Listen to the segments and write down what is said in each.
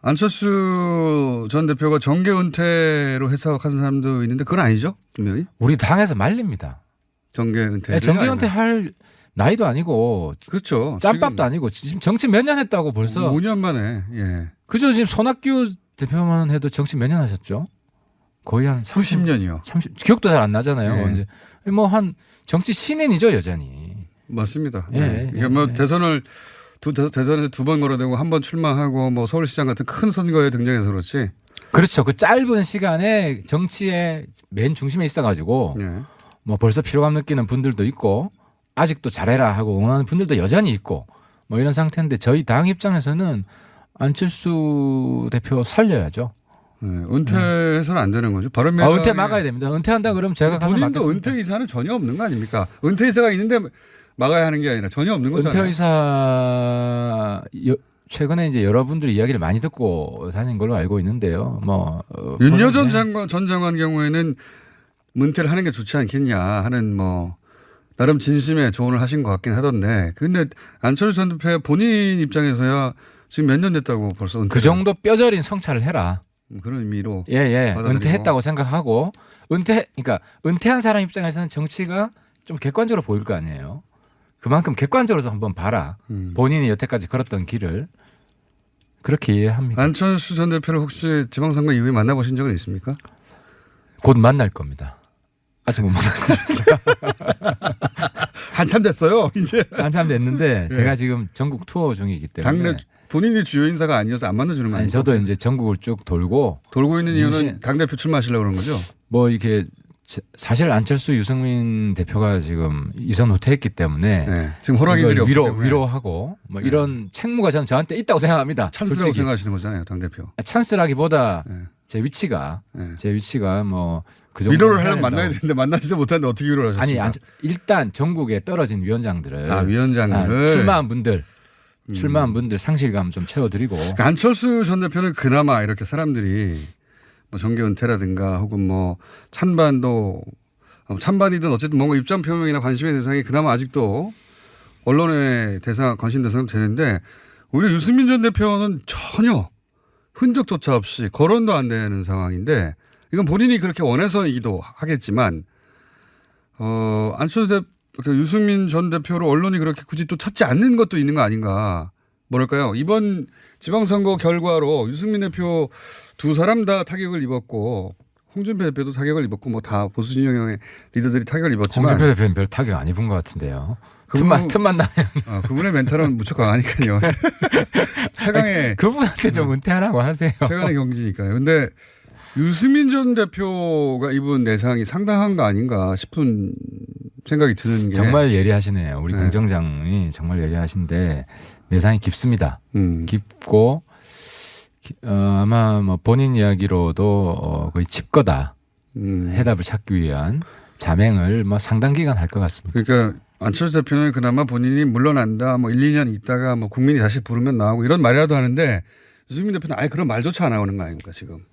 안철수 전 대표가 정계 은퇴로 해석하는 사람도 있는데 그건 아니죠, 분명히. 우리 당에서 말립니다. 정계 은퇴. 네, 정계 은퇴할 나이도 아니고, 그렇죠. 짬밥도 아니고 지금 정치 몇 년 했다고 벌써. 5년 만에. 예. 그죠? 지금 손학규 대표만 해도 정치 몇 년 하셨죠? 거의 한 90년이요. 30 기억도 잘 안 나잖아요. 예. 언제 뭐 한 정치 신인이죠 여전히. 맞습니다. 예, 네. 그러니까 뭐 대선에서 2번 걸어대고 한 번 출마하고 뭐 서울시장 같은 큰 선거에 등장해서 그렇지. 그렇죠. 그 짧은 시간에 정치의 맨 중심에 있어가지고 네. 뭐 벌써 피로감 느끼는 분들도 있고 아직도 잘해라 하고 응원하는 분들도 여전히 있고 뭐 이런 상태인데 저희 당 입장에서는 안철수 대표 살려야죠. 네. 은퇴해서는 안 되는 거죠. 바른미래당이 은퇴 막아야 됩니다. 은퇴한다 그러면 제가 가서 본인도 막겠습니다. 은퇴 의사는 전혀 없는 거 아닙니까? 은퇴 의사가 있는데 막아야 하는 게 아니라 전혀 없는 거잖아요. 은퇴 의사 최근에 이제 여러분들이 이야기를 많이 듣고 다닌 걸로 알고 있는데요. 뭐 윤여전 전 장관 경우에는 은퇴를 하는 게 좋지 않겠냐 하는 뭐 나름 진심의 조언을 하신 것 같긴 하던데. 근데 안철수 전 대표 본인 입장에서야 지금 몇 년 됐다고 벌써 은퇴. 그 정도 뼈저린 성찰을 해라. 그런 의미로. 예. 받아들이고. 은퇴했다고 생각하고 그러니까 은퇴한 사람 입장에서는 정치가 좀 객관적으로 보일 거 아니에요. 그만큼 객관적으로 한번 봐라. 본인이 여태까지 걸었던 길을 그렇게 이해합니다. 안철수 전 대표를 혹시 지방선거 이후에 만나보신 적은 있습니까? 곧 만날 겁니다. 아직 못 만났습니다. 한참 됐어요. 이제. 한참 됐는데 제가 지금 전국 투어 중이기 때문에 당내 본인이 주요 인사가 아니어서 안 만나주는 거 아니에요? 저도 이제 전국을 쭉 돌고 있는 이유는 당대표 출마하시려고 그런 거죠? 뭐 이게 사실 안철수 유승민 대표가 지금 이선 후퇴했기 때문에 네. 지금 호랑이들이 없기 때문에 위로하고 뭐 이런 책무가 저한테 있다고 생각합니다. 찬스라고 솔직히. 생각하시는 거잖아요, 당대표. 찬스라기보다 네. 제 위치가 네. 뭐 그 정도 위로를 하려면 만나야 되는데 만나지도 못하는데 어떻게 위로를 하셨습니까? 아니 일단 전국에 떨어진 위원장들을 위원장들을 출마한 분들 상실감 좀 채워드리고. 그러니까 안철수 전 대표는 그나마 이렇게 사람들이 뭐 정계 은퇴라든가 혹은 뭐 찬반이든 어쨌든 뭔가 입장 표명이나 관심의 대상이 그나마 아직도 언론의 관심 대상은 되는데 오히려 유승민 전 대표는 전혀 흔적조차 없이 거론도 안 되는 상황인데 이건 본인이 그렇게 원해서이기도 하겠지만 안철수 유승민 전 대표를 언론이 그렇게 굳이 또 찾지 않는 것도 있는 거 아닌가. 뭐랄까요. 이번 지방선거 결과로 유승민 대표 두 사람 다 타격을 입었고 홍준표 대표도 타격을 입었고 뭐 다 보수 진영의 리더들이 타격을 입었지만 홍준표 대표는 별 타격 안 입은 것 같은데요. 틈만 나면. 그분의 멘탈은 무척 강하니까요. 최강의 그분한테 좀 은퇴하라고 하세요. 최강의 경지니까요. 근데 유승민 전 대표가 입은 내상이 상당한 거 아닌가 싶은 생각이 드는 게 정말 예리하시네요. 우리 공정장이 정말 예리하신데 내상이 깊습니다. 깊고 아마 뭐 본인 이야기로도 거의 칩거다 해답을 찾기 위한 자맹을 뭐 상당 기간 할 것 같습니다. 그러니까 안철수 대표는 그나마 본인이 물러난다 뭐 1, 2년 있다가 뭐 국민이 다시 부르면 나오고 이런 말이라도 하는데 유승민 대표는 아예 그런 말조차 안 나오는 거 아닙니까 지금.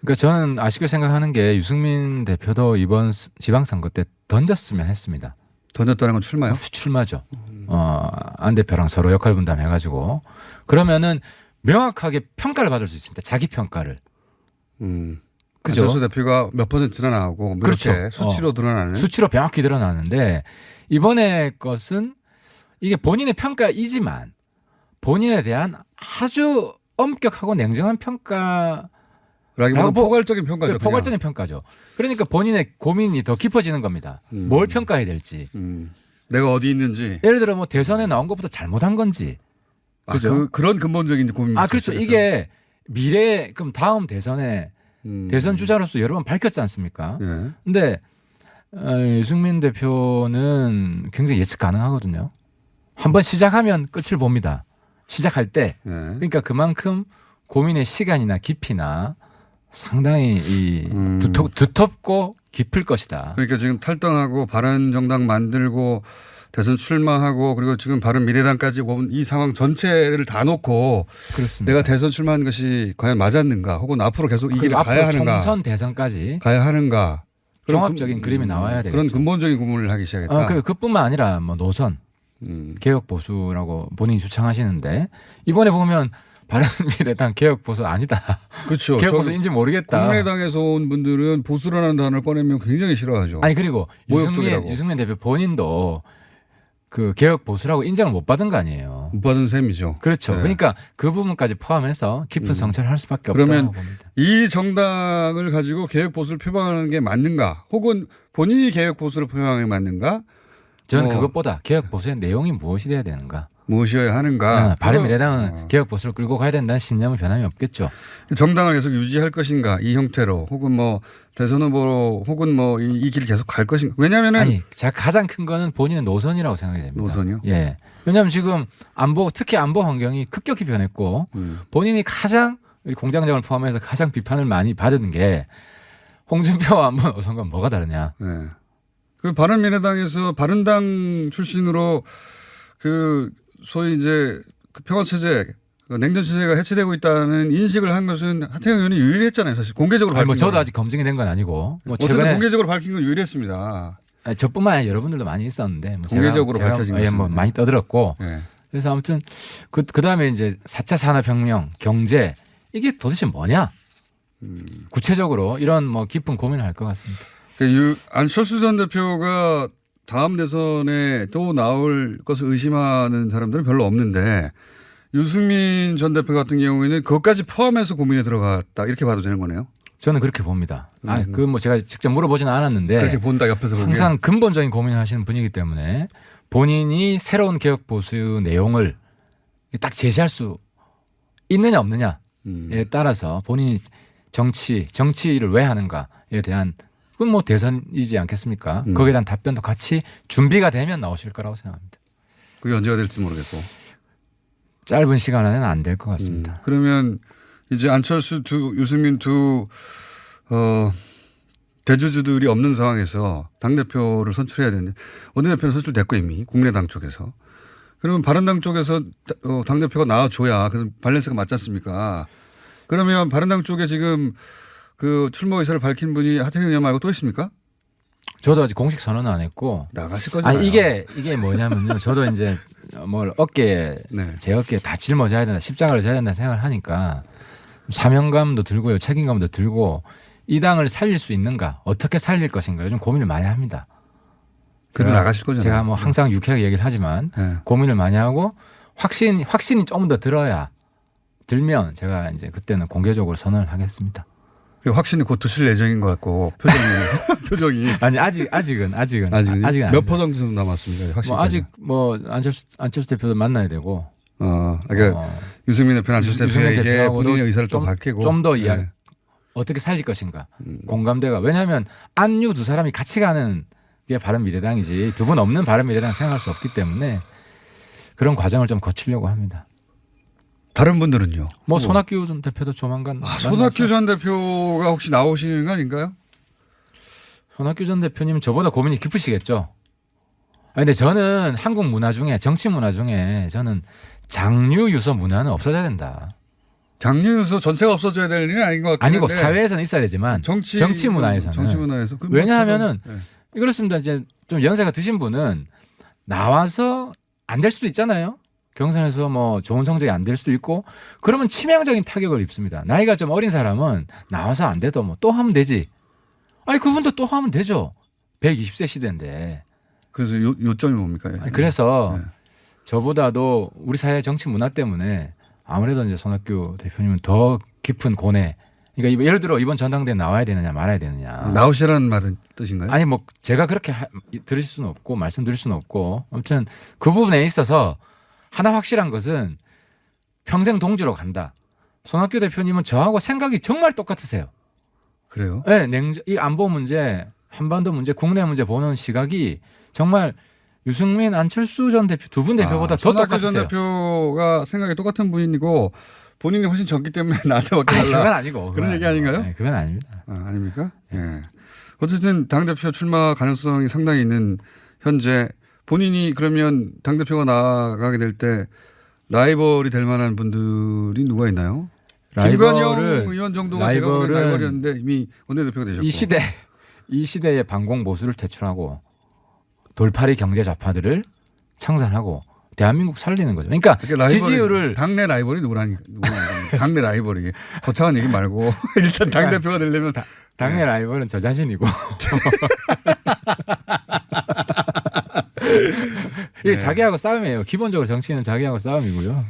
그러니까 저는 아쉽게 생각하는 게 유승민 대표도 이번 지방선거 때 던졌으면 했습니다. 던졌다는 건 출마요? 출마죠. 안 대표랑 서로 역할 분담해가지고 그러면은 명확하게 평가를 받을 수 있습니다. 자기 평가를. 그죠? 안철수 대표가 몇 %나 나오고 그렇죠. 수치로 드러나는. 수치로 명확히 드러나는데 이번에 것은 이게 본인의 평가이지만 본인에 대한 아주 엄격하고 냉정한 평가. 라기보다 포괄적인 평가죠. 포괄적인 평가죠. 그러니까 본인의 고민이 더 깊어지는 겁니다. 뭘 평가해야 될지. 내가 어디 있는지. 예를 들어 뭐 대선에 나온 것보다 잘못한 건지. 그죠? 그런 근본적인 고민. 그렇죠. 이게 미래 그럼 다음 대선에 대선 주자로서 여러 번 밝혔지 않습니까? 그런데 유승민 대표는 굉장히 예측 가능하거든요. 한번 시작하면 끝을 봅니다. 시작할 때. 그러니까 그만큼 고민의 시간이나 깊이나 상당히 두텁고 깊을 것이다. 그러니까 지금 탈당하고 바른정당 만들고 대선 출마하고 그리고 지금 바른미래당까지 온 이 상황 전체를 다 놓고 그렇습니다. 내가 대선 출마한 것이 과연 맞았는가 혹은 앞으로 계속 이 길을 가야 하는가. 총선 대선까지 가야 하는가. 종합적인 그림이 나와야 되겠죠. 그런 근본적인 고민을 하기 시작했다. 그뿐만 아니라 뭐 노선 개혁 보수라고 본인이 주창하시는데 이번에 보면 바른미래당 개혁 보수 아니다. 그렇죠. 개혁 보수인지 모르겠다. 국민의당에서 온 분들은 보수라는 단어를 꺼내면 굉장히 싫어하죠. 아니 그리고 모욕적이라고. 유승민 대표 본인도 그 개혁 보수라고 인정을 못 받은 거 아니에요. 못 받은 셈이죠. 그렇죠. 네. 그러니까 그 부분까지 포함해서 깊은 성찰을 할 수밖에 없다고 그러면 봅니다. 이 정당을 가지고 개혁 보수를 표방하는 게 맞는가? 혹은 본인이 개혁 보수를 표방하는 게 맞는가? 저는 뭐 그것보다 개혁 보수의 내용이 무엇이 돼야 되는가? 무엇이어야 하는가? 바른미래당은 개혁 보수를 끌고 가야 된다는 신념은 변함이 없겠죠. 정당을 계속 유지할 것인가? 이 형태로 혹은 뭐 대선 후보로 혹은 뭐 이 길을 계속 갈 것인가? 왜냐하면은 아니, 제가 가장 큰 거는 본인의 노선이라고 생각이 됩니다. 노선이요? 예. 왜냐하면 지금 특히 안보 환경이 급격히 변했고 본인이 가장 공장장을 포함해서 가장 비판을 많이 받은 게 홍준표 안보 노선과 뭐가 다르냐? 네. 그 바른미래당에서 바른당 출신으로 그 소위 이제 그 평화체제, 냉전체제가 해체되고 있다는 인식을 한 것은 하태경 의원이 유일했잖아요. 사실 공개적으로 밝힌 뭐 저도 건. 아직 검증이 된 건 아니고 뭐 어쨌든 최근에 공개적으로 밝힌 건 유일했습니다. 저뿐만 아니라 여러분들도 많이 있었는데 뭐 공개적으로 밝혀진 것은. 뭐 많이 떠들었고 네. 그래서 아무튼 그 다음에 이제 4차 산업혁명, 경제 이게 도대체 뭐냐? 구체적으로 이런 뭐 깊은 고민을 할 것 같습니다. 안철수 전 대표가 다음 대선에 또 나올 것을 의심하는 사람들은 별로 없는데 유승민 전 대표 같은 경우에는 그것까지 포함해서 고민에 들어갔다 이렇게 봐도 되는 거네요. 저는 그렇게 봅니다. 그 뭐 제가 직접 물어보지는 않았는데 그렇게 본다 옆에서 보기에. 항상 근본적인 고민을 하시는 분이기 때문에 본인이 새로운 개혁 보수 내용을 딱 제시할 수 있느냐 없느냐에 따라서 본인이 정치를 왜 하는가에 대한 그건 뭐 대선이지 않겠습니까? 거기에 대한 답변도 같이 준비가 되면 나오실 거라고 생각합니다. 그게 언제가 될지 모르겠고. 짧은 시간 안에는 안 될 것 같습니다. 그러면 이제 안철수 유승민 두 대주주들이 없는 상황에서 당대표를 선출해야 되는데 원내대표는 선출됐고 이미 국민의당 쪽에서. 그러면 바른당 쪽에서 당대표가 나와줘야 그래서 밸런스가 맞지 않습니까? 그러면 바른당 쪽에 지금 그 출마 의사를 밝힌 분이 하태경 의원 말고 또 있습니까? 저도 아직 공식 선언은 안 했고. 나가실 거잖아요. 아니 이게 뭐냐면요. 저도 이제 뭘 네. 제 어깨에 다 짊어져야 된다, 십자가를 져야 된다 생각을 하니까 사명감도 들고요, 책임감도 들고 이 당을 살릴 수 있는가, 어떻게 살릴 것인가 요즘 고민을 많이 합니다. 그래도 나가실 거잖아요. 제가 뭐 항상 유쾌하게 얘기를 하지만 네. 고민을 많이 하고 확신이 조금 더 들면 제가 이제 그때는 공개적으로 선언을 하겠습니다. 확신이 곧 드실 예정인 것 같고 표정이 아니 아직은 몇 퍼센트 정도 남았습니다. 확실히. 아직 뭐 안철수 대표도 만나야 되고. 그러니까 유승민 대표나 안철수 대표에게 본인의 의사를 또 밝히고 좀 더 어떻게 살릴 것인가 공감대가 왜냐하면 안유 두 사람이 같이 가는 게 바른미래당이지 두 분 없는 바른미래당 생각할 수 없기 때문에 그런 과정을 좀 거치려고 합니다. 다른 분들은요? 뭐 손학규 전 대표도 조만간. 손학규 전 대표가 혹시 나오시는 거 아닌가요? 손학규 전 대표님 저보다 고민이 깊으시겠죠. 근데 저는 한국 문화 중에 정치 문화 중에 저는 장류 유서 문화는 없어져야 된다. 장류 유서 전체가 없어져야 될 일은 아닌 것 같긴 아니고 한데. 사회에서는 있어야 되지만 정치 문화에서는. 왜냐하면은 그렇습니다. 이제 좀 연세가 드신 분은 나와서 안 될 수도 있잖아요. 경선에서 뭐 좋은 성적이 안 될 수도 있고 그러면 치명적인 타격을 입습니다. 나이가 좀 어린 사람은 나와서 안 돼도 뭐 또 하면 되지. 아니 그분도 또 하면 되죠. 120세 시대인데. 그래서 요점이 뭡니까? 그래서 저보다도 우리 사회 정치 문화 때문에 아무래도 이제 손학규 대표님은 더 깊은 고뇌. 그러니까 예를 들어 이번 전당대회 나와야 되느냐 말아야 되느냐. 나오시라는 말은 뜻인가요? 아니 뭐 제가 그렇게 들으실 수는 없고 말씀드릴 수는 없고 아무튼 그 부분에 있어서 하나 확실한 것은 평생 동지로 간다. 손학규 대표님은 저하고 생각이 정말 똑같으세요. 그래요? 네, 이 안보 문제, 한반도 문제, 국내 문제 보는 시각이 정말 유승민, 안철수 전 대표 두 분 대표보다 더 똑같으세요. 손학규 전 대표가 생각이 똑같은 분이고 본인이 훨씬 적기 때문에 나한테 맡겨달라. 그건 아니고. 그런 얘기 아닌가요? 네, 그건 아닙니다. 아닙니까? 예. 네. 어쨌든 당대표 출마 가능성이 상당히 있는 현재 본인이 그러면 당대표가 나가게 될 때 라이벌이 될 만한 분들이 누가 있나요? 김관영 의원 정도가 제가 보기엔 라이벌이었는데 이미 원내대표가 되셨고. 이 시대의 반공 보수를 퇴출하고 돌팔이 경제 좌파들을 청산하고 대한민국 살리는 거죠. 그러니까 지지율을 당내 라이벌이 누구라니까. 당내 라이벌이 거창한 얘기 말고 일단 당 대표가 되려면 당내 네. 라이벌은 저 자신이고. 이게 네. 자기하고 싸움이에요. 기본적으로 정치는 자기하고 싸움이고요.